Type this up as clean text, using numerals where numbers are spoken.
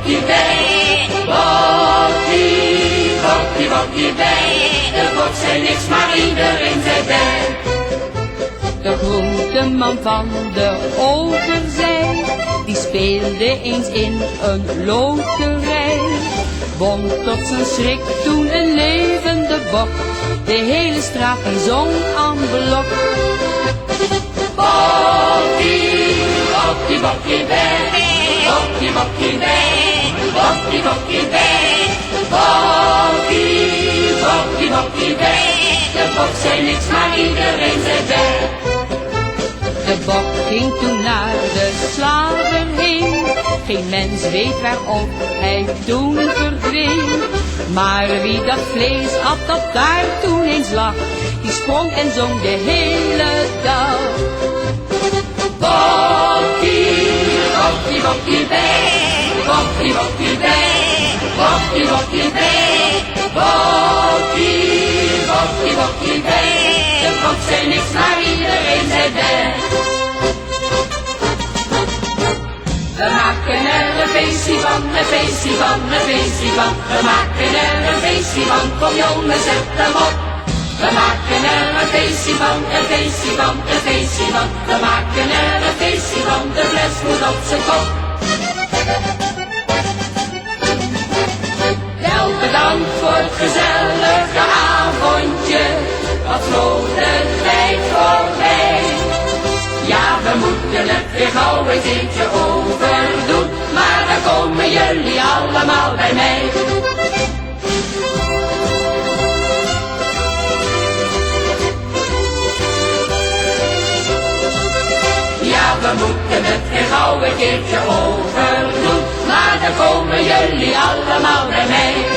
bokkie bij. Bokkie, bokkie, bokkie bij. De bok zei niks, maar iedereen zei bij. De grote man van de overzij, die speelde eens in een loterij. Won tot zijn schrik toen een levende bok, de hele straat die zong aan blok. Bokkie, bokkie, bokkie bij. Bokkie, bokkie bij. Bokkie, bokkie bij. Bokkie, bokkie, bokkie bij. De bok zei niks, maar iedereen zei bij. De bok ging toen naar de slager heen, geen mens weet waarop hij toen verdween. Maar wie dat vlees at dat daar toen eens lag, die sprong en zong de hele dag. Bokkie, bokkie, bokkie bij. Bokkie, bokkie bij. Bokkie, bokkie bij. Bokkie, bokkie, bokkie bij. De bok zei niks, maar iedereen zei bij. We maken er een feestje van, een feestje van, een feestje van. We maken er een feestje van, kom jongens, zet hem op. We maken er een feestje van, een feestje van, een feestje van. We maken er een feestje van, de fles moet op zijn kop. Wel bedankt voor het gezellige avondje, wat vloog de tijd voorbij. Ja, we moeten het weer gauw een keertje overdoen, maar dan komen jullie allemaal bij mij. Ja, we moeten het weer gauw een keertje overdoen, maar dan komen jullie allemaal bij mij.